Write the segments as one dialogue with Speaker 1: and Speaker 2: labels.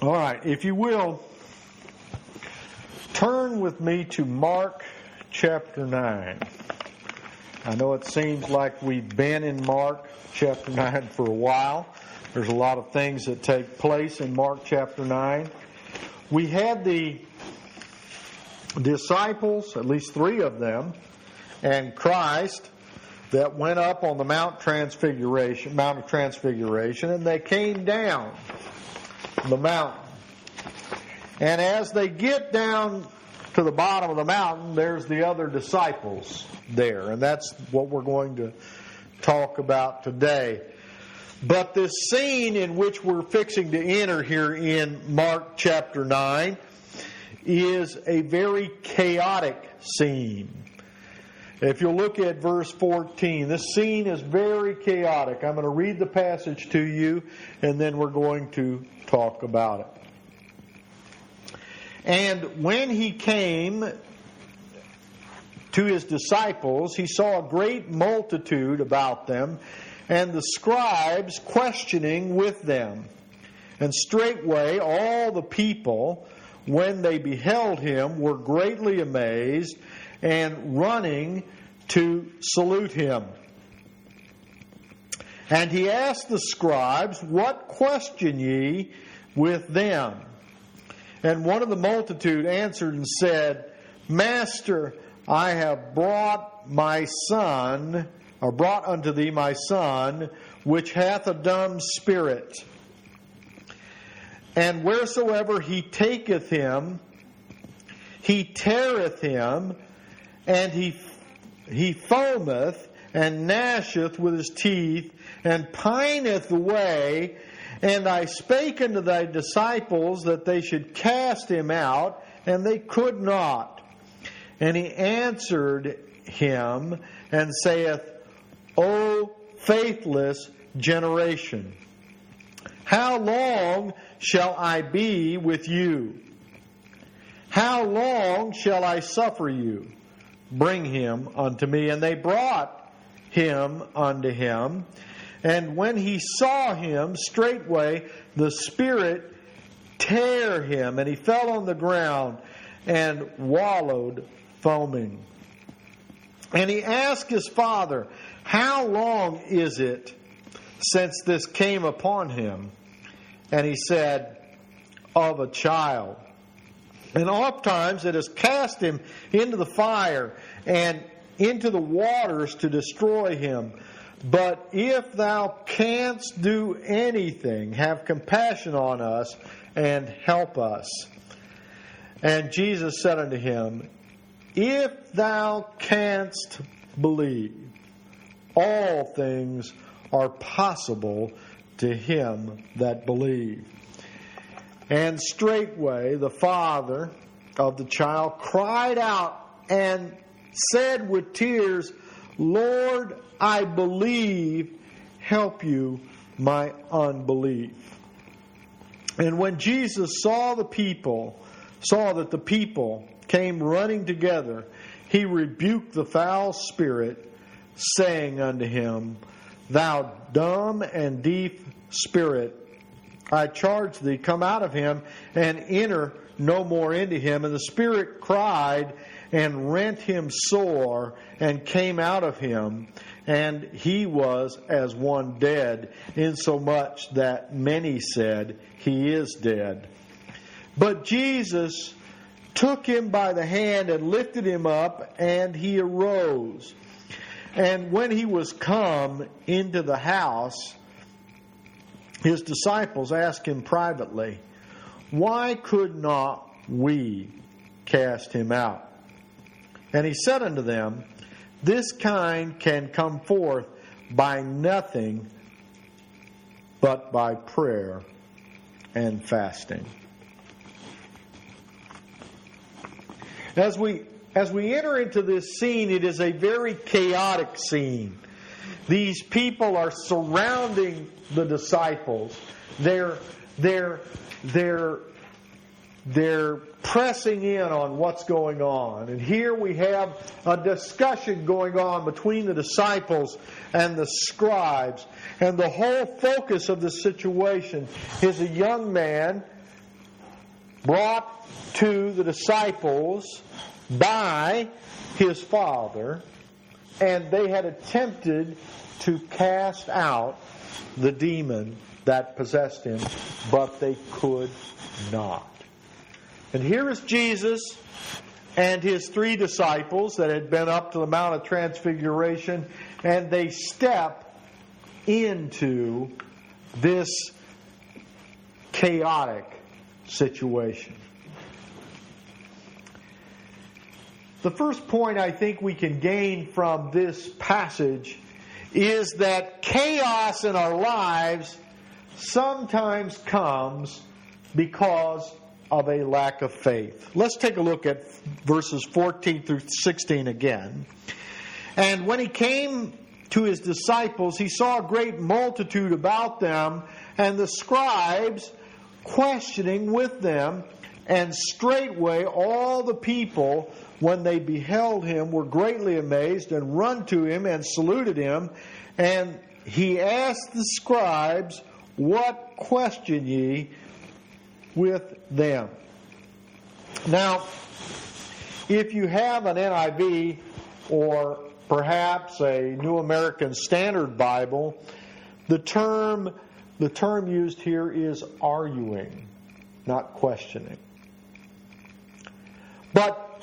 Speaker 1: All right, if you will, turn with me to Mark chapter 9. I know it seems like we've been in Mark chapter 9 for a while. There's a lot of things that take place in Mark chapter 9. We had the disciples, at least 3 of them, and Christ that went up on the Mount of Transfiguration, and they came down the mountain. And as they get down to the bottom of the mountain, there's the other disciples there. And that's what we're going to talk about today. But this scene in which we're fixing to enter here in Mark chapter 9 is a very chaotic scene. If you'll look at verse 14, this scene is very chaotic. I'm going to read the passage to you, and then we're going to talk about it. And when he came to his disciples, he saw a great multitude about them, and the scribes questioning with them. And straightway all the people, when they beheld him, were greatly amazed, and running to salute him. And he asked the scribes, What question ye with them? And one of the multitude answered and said, Master, I have brought unto thee my son, which hath a dumb spirit. And wheresoever he taketh him, he teareth him, and he foameth and gnasheth with his teeth, and pineth away. And I spake unto thy disciples that they should cast him out, and they could not. And he answered him and saith, O faithless generation, how long shall I be with you? How long shall I suffer you? Bring him unto me. And they brought him unto him. And when he saw him, straightway the spirit tare him, and he fell on the ground and wallowed foaming. And he asked his father, How long is it since this came upon him? And he said, Of a child. And oftentimes it has cast him into the fire and into the waters to destroy him. But if thou canst do anything, have compassion on us and help us. And Jesus said unto him, If thou canst believe, all things are possible to him that believe. And straightway the father of the child cried out and said with tears, Lord, I believe, help you my unbelief. And when Jesus saw that the people came running together, he rebuked the foul spirit, saying unto him, Thou dumb and deaf spirit, I charge thee, come out of him, and enter no more into him. And the spirit cried and rent him sore, and came out of him. And he was as one dead, insomuch that many said, He is dead. But Jesus took him by the hand and lifted him up, and he arose. And when he was come into the house, his disciples asked him privately, Why could not we cast him out? And he said unto them, This kind can come forth by nothing but by prayer and fasting. As we enter into this scene, it is a very chaotic scene. These people are surrounding the disciples. They're pressing in on what's going on. And here we have a discussion going on between the disciples and the scribes. And the whole focus of the situation is a young man brought to the disciples by his Father, and they had attempted to cast out the demon that possessed him, but they could not. And here is Jesus and his 3 disciples that had been up to the Mount of Transfiguration, and they step into this chaotic situation. The first point I think we can gain from this passage is that chaos in our lives sometimes comes because of a lack of faith. Let's take a look at verses 14 through 16 again. And when he came to his disciples, he saw a great multitude about them, and the scribes questioning with them. And straightway all the people, when they beheld him, were greatly amazed, and run to him and saluted him. And he asked the scribes, What question ye with them? Now, if you have an NIV or perhaps a New American Standard Bible, the term used here is arguing, not questioning. But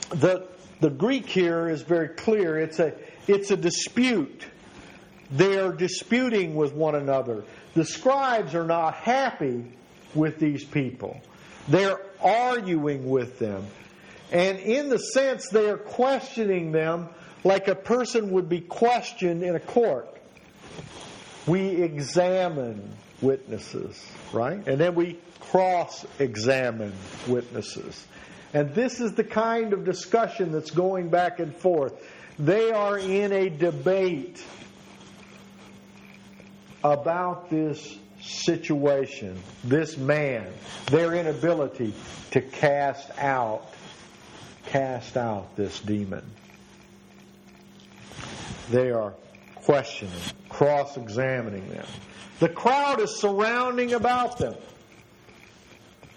Speaker 1: the Greek here is very clear. It's a dispute. They are disputing with one another. The scribes are not happy with these people. They're arguing with them. And in the sense, they are questioning them like a person would be questioned in a court. We examine witnesses, right? And then we cross-examine witnesses. And this is the kind of discussion that's going back and forth. They are in a debate about this situation, this man, their inability to cast out this demon. They are questioning, cross-examining them. The crowd is surrounding about them.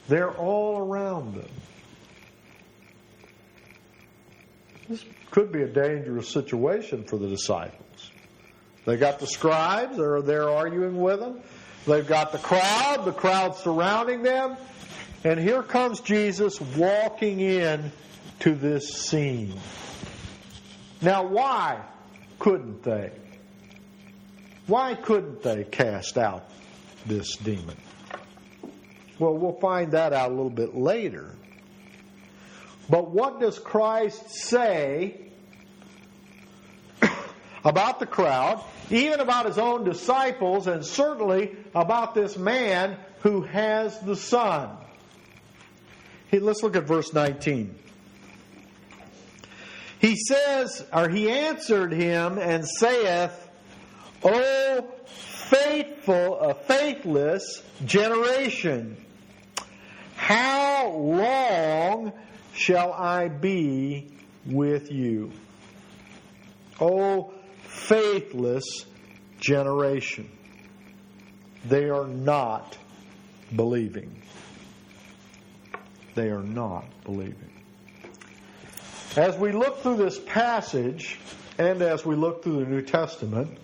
Speaker 1: They're all around them. This could be a dangerous situation for the disciples. They got the scribes, they're arguing with them. They've got the crowd surrounding them. And here comes Jesus walking in to this scene. Now, why couldn't they? Why couldn't they cast out this demon? Well, we'll find that out a little bit later. But what does Christ say about the crowd, even about his own disciples, and certainly about this man who has the Son? Let's look at verse 19. He says, or he answered him and saith, O faithless generation, how long shall I be with you? O faithless generation. They are not believing. They are not believing. As we look through this passage, and as we look through the New Testament,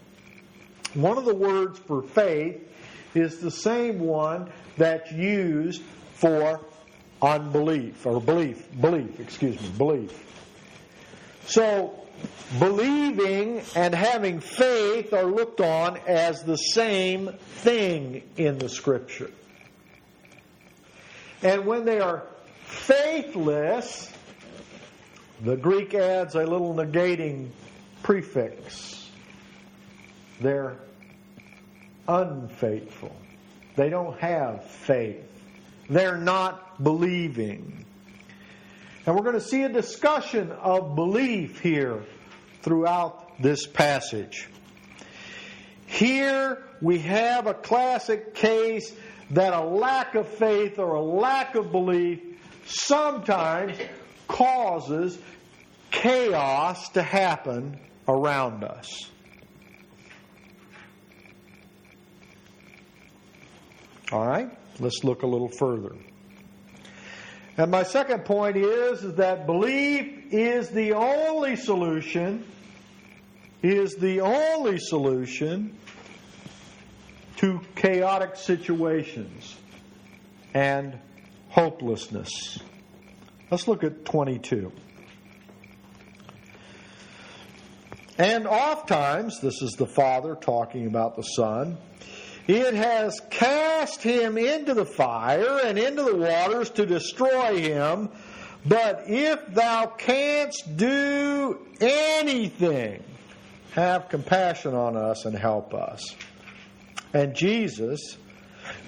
Speaker 1: one of the words for faith is the same one that's used for unbelief, or belief. So, believing and having faith are looked on as the same thing in the Scripture. And when they are faithless, the Greek adds a little negating prefix. They're unfaithful. They don't have faith. They're not believing. And we're going to see a discussion of belief here throughout this passage. Here we have a classic case that a lack of faith or a lack of belief sometimes causes chaos to happen around us. All right, let's look a little further. And my second point is that belief is the only solution, to chaotic situations and hopelessness. Let's look at 22. And oftentimes, this is the Father talking about the Son, it has cast him into the fire and into the waters to destroy him. But if thou canst do anything, have compassion on us and help us. And Jesus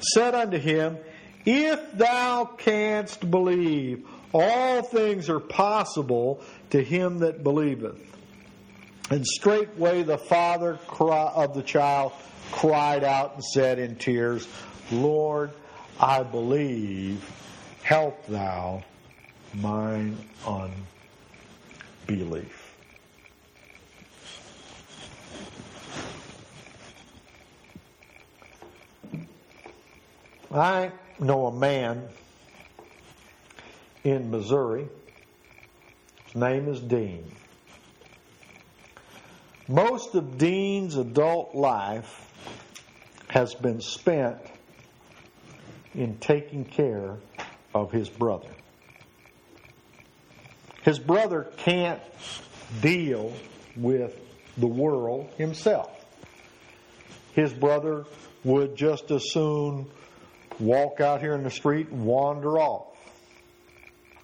Speaker 1: said unto him, If thou canst believe, all things are possible to him that believeth. And straightway the father of the child cried out and said in tears, Lord, I believe, help thou mine unbelief. I know a man in Missouri. His name is Dean. Most of Dean's adult life has been spent in taking care of his brother. His brother can't deal with the world himself. His brother would just as soon walk out here in the street and wander off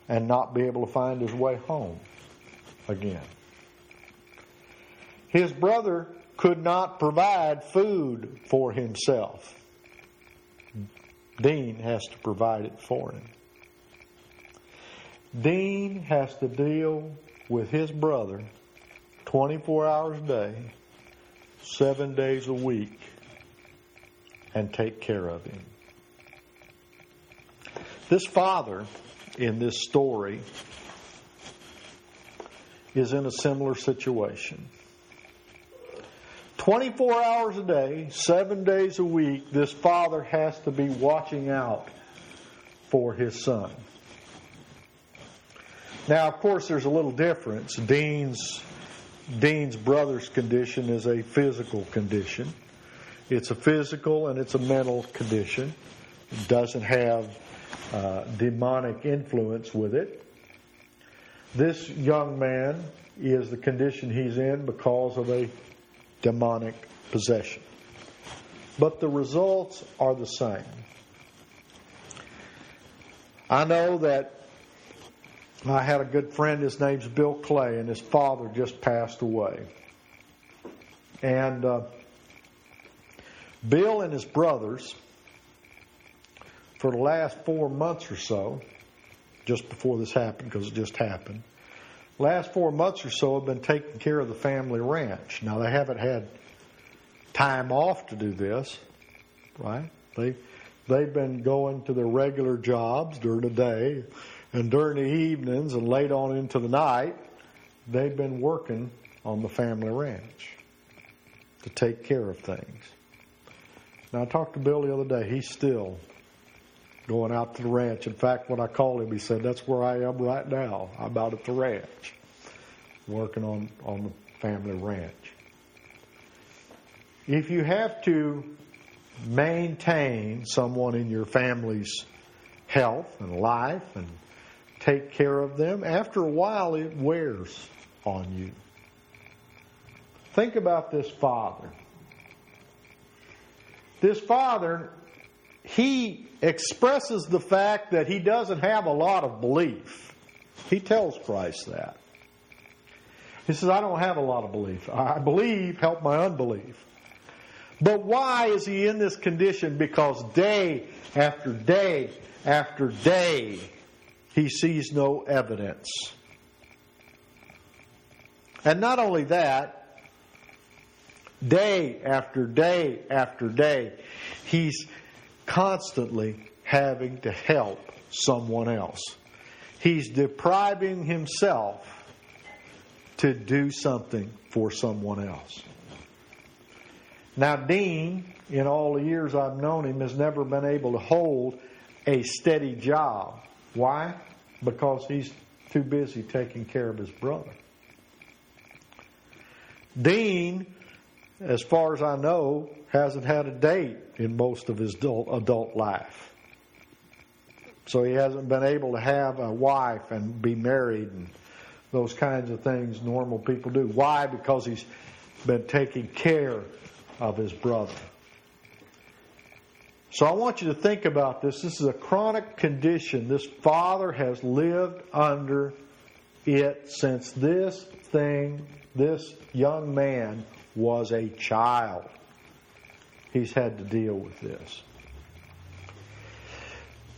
Speaker 1: and not be able to find his way home again. His brother could not provide food for himself. Dean has to provide it for him. Dean has to deal with his brother 24 hours a day, 7 days a week, and take care of him. This father in this story is in a similar situation. 24 hours a day, 7 days a week, this father has to be watching out for his son. Now, of course, there's a little difference. Dean's brother's condition is a physical condition. It's a physical and it's a mental condition. It doesn't have demonic influence with it. This young man is the condition he's in because of a demonic possession. But the results are the same. I know that I had a good friend, his name's Bill Clay, and his father just passed away. And Bill and his brothers, for the last 4 months or so, just before this happened, because it just happened, last 4 months or so have been taking care of the family ranch. Now, they haven't had time off to do this, right? They've been going to their regular jobs during the day, and during the evenings and late on into the night, they've been working on the family ranch to take care of things. Now, I talked to Bill the other day. He's still going out to the ranch. In fact, when I called him, he said, that's where I am right now. I'm out at the ranch, working on the family ranch. If you have to maintain someone in your family's health and life and take care of them, after a while it wears on you. Think about this father. This father, he expresses the fact that he doesn't have a lot of belief. He tells Christ that. He says, I don't have a lot of belief. I believe, help my unbelief. But why is he in this condition? Because day after day after day, he sees no evidence. And not only that, day after day after day, he's constantly having to help someone else. He's depriving himself to do something for someone else. Now, Dean, in all the years I've known him, has never been able to hold a steady job. Why? because he's too busy taking care of his brother. Dean, as far as I know, hasn't had a date in most of his adult life. So he hasn't been able to have a wife and be married and those kinds of things normal people do. Why? Because he's been taking care of his brother. So I want you to think about this. This is a chronic condition. This father has lived under it since this young man was a child. He's had to deal with this.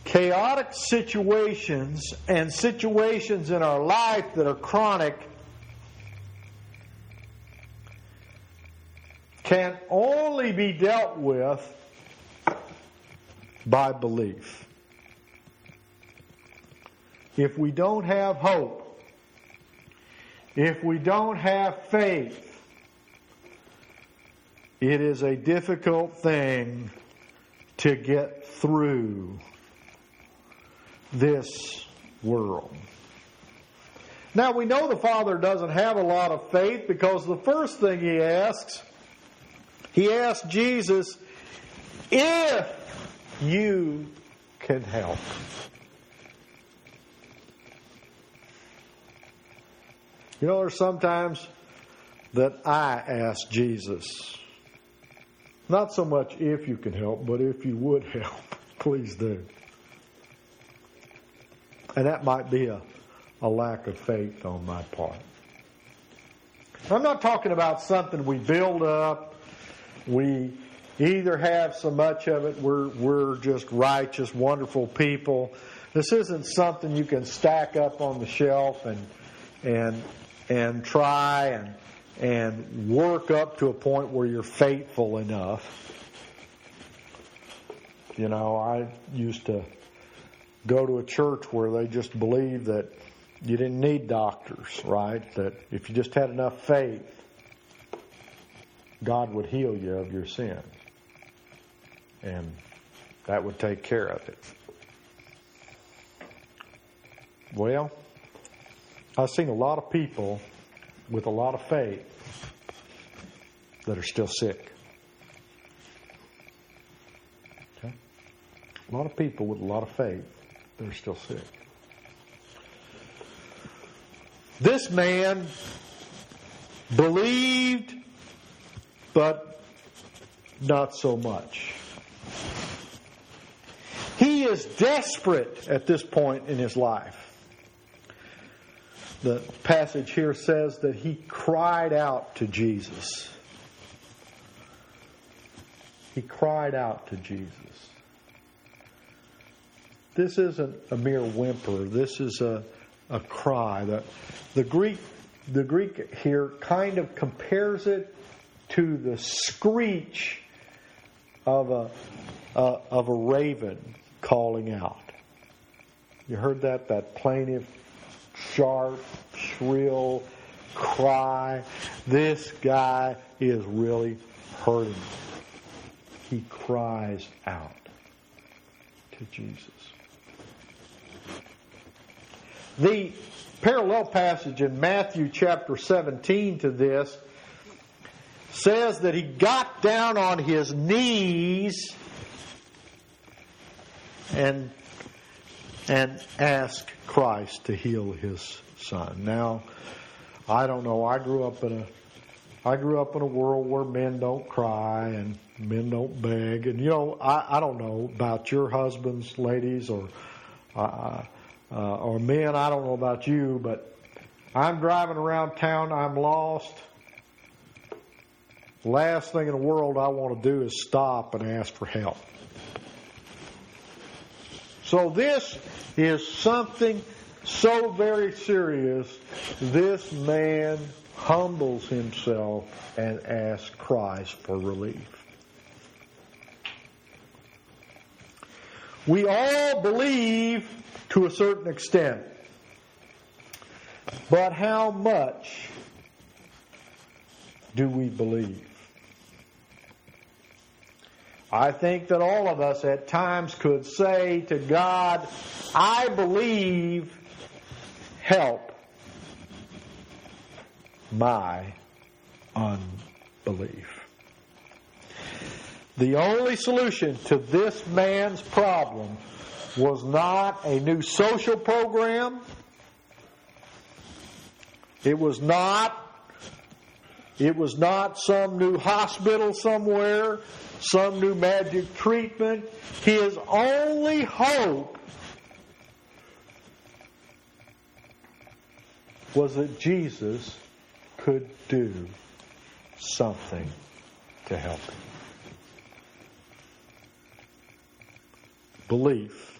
Speaker 1: Chaotic situations and situations in our life that are chronic can only be dealt with by belief. If we don't have hope, if we don't have faith, it is a difficult thing to get through this world. Now we know the father doesn't have a lot of faith because the first thing he asks Jesus, if you can help. You know, there's sometimes that I ask Jesus, not so much if you can help, but if you would help, please do. And that might be a lack of faith on my part. I'm not talking about something we build up. We either have so much of it, we're just righteous, wonderful people. This isn't something you can stack up on the shelf and try and work up to a point where you're faithful enough. You know, I used to go to a church where they just believed that you didn't need doctors, right? That if you just had enough faith, God would heal you of your sins. And that would take care of it. Well, I've seen a lot of people with a lot of faith that are still sick. Okay? A lot of people with a lot of faith that are still sick. This man believed, but not so much. He is desperate at this point in his life. The passage here says that he cried out to Jesus. He cried out to Jesus. This isn't a mere whimper. This is a cry. The Greek here kind of compares it to the screech of a raven calling out. You heard that? That plaintive, sharp, shrill cry. This guy is really hurting. He cries out to Jesus. The parallel passage in Matthew chapter 17 to this says that he got down on his knees and asked Christ to heal his son. Now, I don't know. I grew up in a world where men don't cry and men don't beg. And you know, I don't know about your husbands, ladies, or men. I don't know about you, but I'm driving around town. I'm lost. Last thing in the world I want to do is stop and ask for help. So this is something so very serious. This man humbles himself and asks Christ for relief. We all believe to a certain extent. But how much do we believe? I think that all of us at times could say to God, I believe help my unbelief. The only solution to this man's problem was not a new social program. It was not some new hospital somewhere, some new magic treatment. His only hope was that Jesus could do something to help him. Belief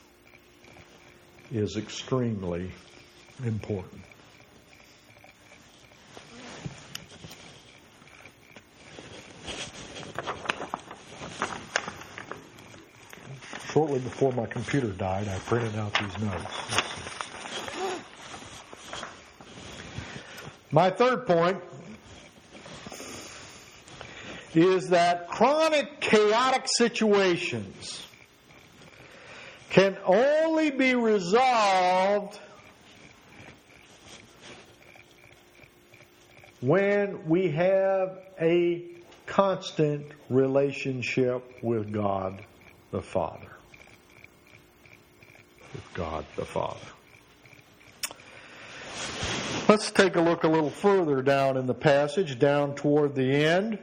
Speaker 1: is extremely important. Shortly before my computer died, I printed out these notes. My third point is that chronic chaotic situations can only be resolved when we have a constant relationship with God the Father. With God the Father. Let's take a look a little further down in the passage, down toward the end.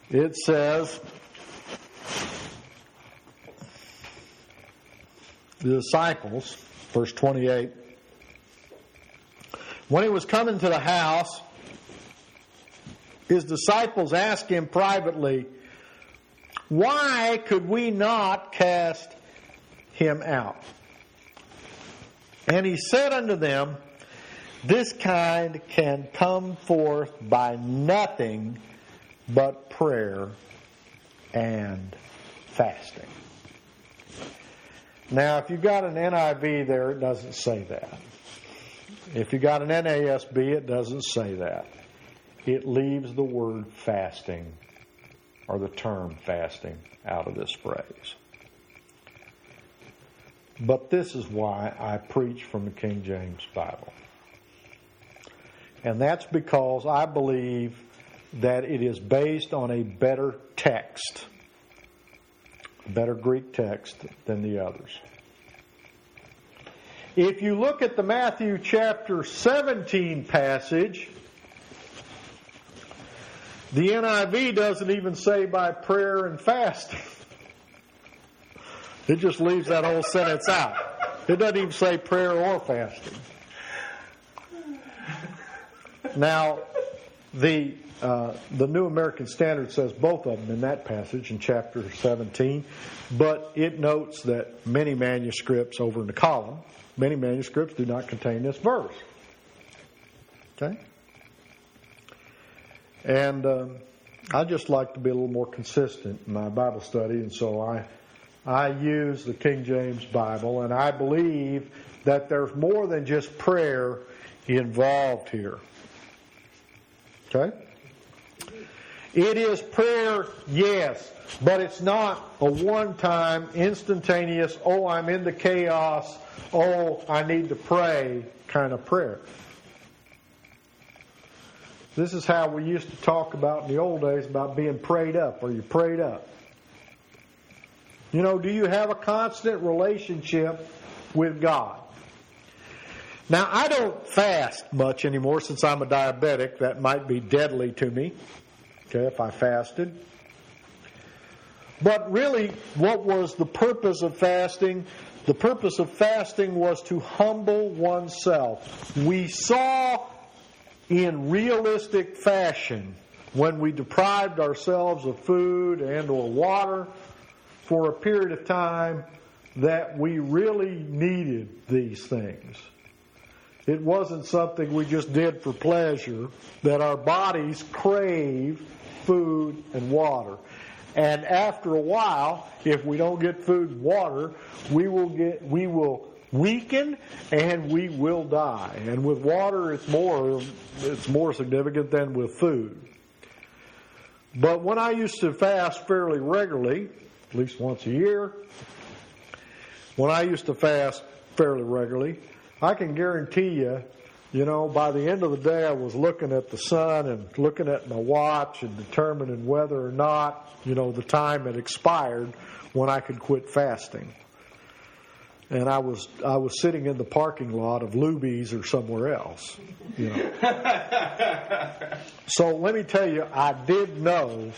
Speaker 1: It says, the disciples, verse 28, when he was coming to the house, his disciples asked him privately, "Why could we not cast him out?" And he said unto them, "This kind can come forth by nothing but prayer and fasting." Now, if you've got an NIV there, it doesn't say that. If you've got an NASB, it doesn't say that. It leaves the word fasting, or the term fasting, out of this phrase. But this is why I preach from the King James Bible. And that's because I believe that it is based on a better text, a better Greek text than the others. If you look at the Matthew chapter 17 passage, the NIV doesn't even say by prayer and fasting. It just leaves that whole sentence out. It doesn't even say prayer or fasting. Now, the New American Standard says both of them in that passage in chapter 17, but it notes that many manuscripts over in the column, many manuscripts do not contain this verse. Okay? And I just like to be a little more consistent in my Bible study, and so I use the King James Bible, and I believe that there's more than just prayer involved here. Okay? It is prayer, yes, but it's not a one-time, instantaneous, oh, I'm in the chaos, oh, I need to pray kind of prayer. This is how we used to talk about in the old days about being prayed up. Are you prayed up? You know, do you have a constant relationship with God? Now, I don't fast much anymore since I'm a diabetic. That might be deadly to me, okay, if I fasted. But really, what was the purpose of fasting? The purpose of fasting was to humble oneself. We saw in realistic fashion when we deprived ourselves of food and or water for a period of time that we really needed these things. It wasn't something we just did for pleasure, that our bodies crave food and water. And after a while, if we don't get food and water, we will weaken and we will die. And with water, it's more significant than with food. But when I used to fast fairly regularly, at least once a year, when I used to fast fairly regularly, I can guarantee you, by the end of the day I was looking at the sun and looking at my watch and determining whether or not, the time had expired when I could quit fasting. And I was sitting in the parking lot of Luby's or somewhere else. So let me tell you, I did know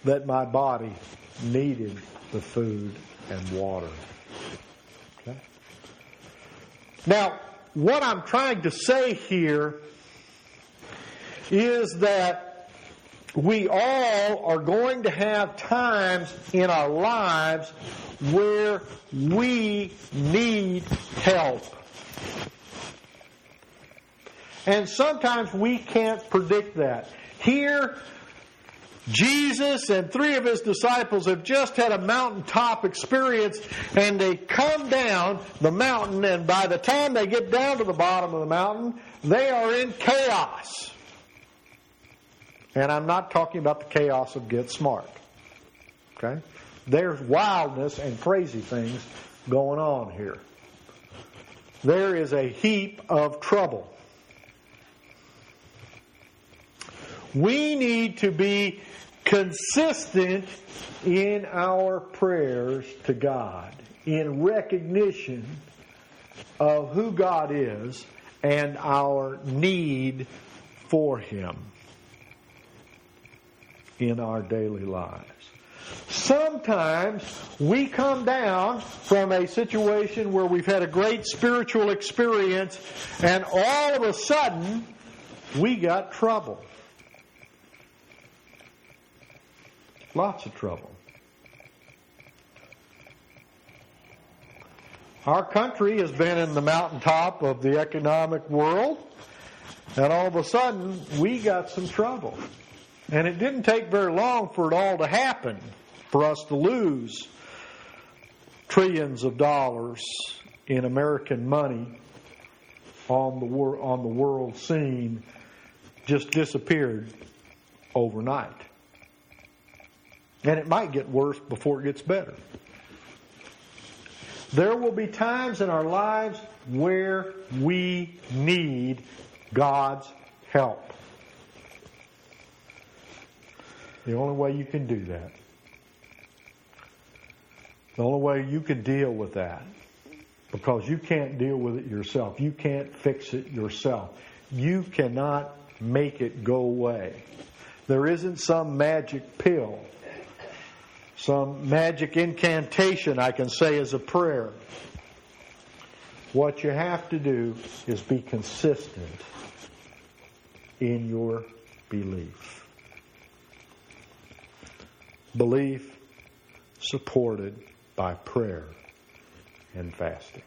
Speaker 1: that my body needed the food and water. Okay? Now, what I'm trying to say here is that we all are going to have times in our lives where we need help. And sometimes we can't predict that. Here, Jesus and 3 of his disciples have just had a mountaintop experience, and they come down the mountain, and by the time they get down to the bottom of the mountain, they are in chaos. And I'm not talking about the chaos of Get Smart. Okay? There's wildness and crazy things going on here. There is a heap of trouble. We need to be consistent in our prayers to God, in recognition of who God is and our need for Him in our daily lives. Sometimes we come down from a situation where we've had a great spiritual experience, and all of a sudden we got trouble. Lots of trouble. Our country has been in the mountaintop of the economic world, and all of a sudden we got some trouble. And it didn't take very long for it all to happen, for us to lose trillions of dollars in American money on the world scene just disappeared overnight. And it might get worse before it gets better. There will be times in our lives where we need God's help. The only way you can do that, the only way you can deal with that, because you can't deal with it yourself. You can't fix it yourself. You cannot make it go away. There isn't some magic pill, some magic incantation I can say as a prayer. What you have to do is be consistent in your belief. Belief supported by prayer and fasting.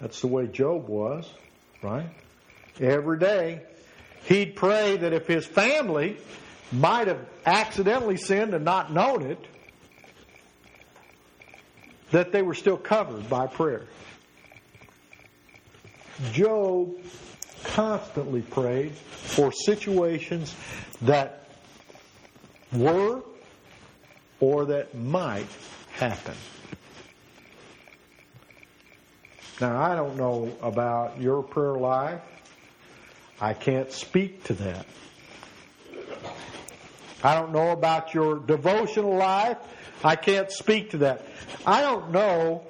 Speaker 1: That's the way Job was, right? Every day he'd pray that if his family might have accidentally sinned and not known it, that they were still covered by prayer. Job constantly prayed for situations that were or that might happen. Now, I don't know about your prayer life. I can't speak to that. I don't know about your devotional life. I can't speak to that. I don't know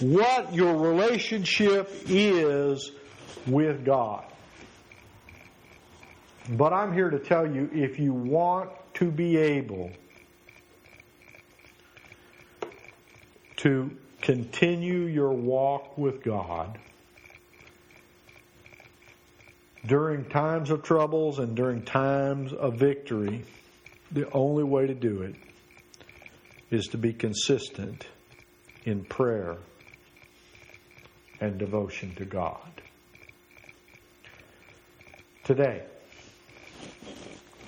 Speaker 1: what your relationship is with God. But I'm here to tell you, if you want to be able to continue your walk with God during times of troubles and during times of victory, the only way to do it is to be consistent in prayer and devotion to God. Today,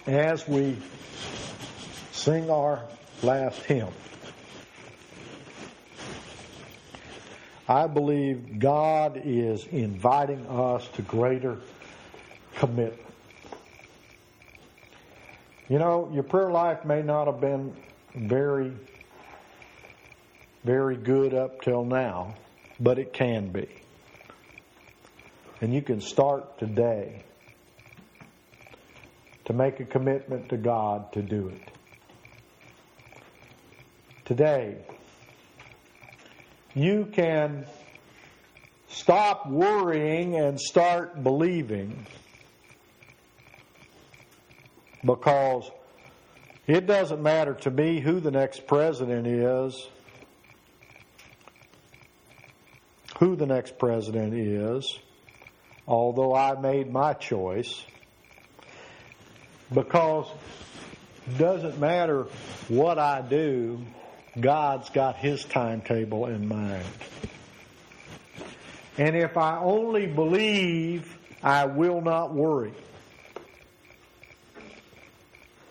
Speaker 1: as we sing our last hymn, I believe God is inviting us to greater commitment. You know, your prayer life may not have been very, very good up till now, but it can be. And you can start today to make a commitment to God to do it. Today, you can stop worrying and start believing, because it doesn't matter to me who the next president is, although I made my choice, because it doesn't matter what I do, God's got His timetable in mind. And if I only believe, I will not worry,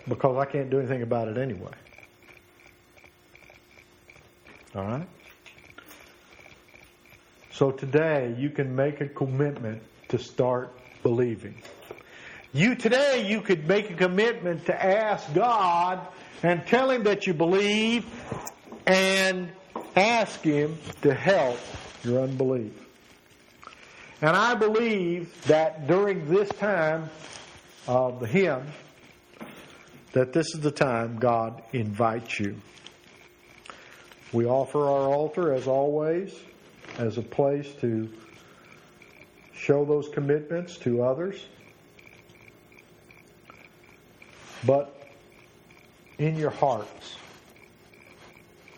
Speaker 1: because I can't do anything about it anyway. All right? So today you can make a commitment to start believing. Today you could make a commitment to ask God and tell Him that you believe, and ask Him to help your unbelief. And I believe that during this time of the hymn, that this is the time God invites you. We offer our altar, as always, as a place to show those commitments to others. But in your hearts,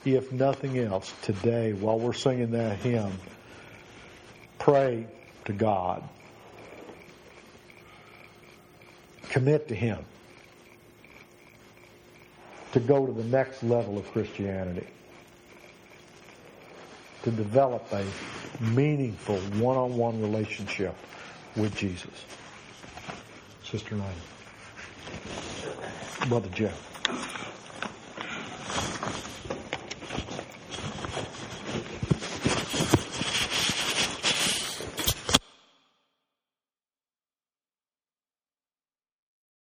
Speaker 1: if nothing else, today, while we're singing that hymn, pray to God. Commit to Him to go to the next level of Christianity, to develop a meaningful one-on-one relationship with Jesus. Sister Nina. Brother Jeff.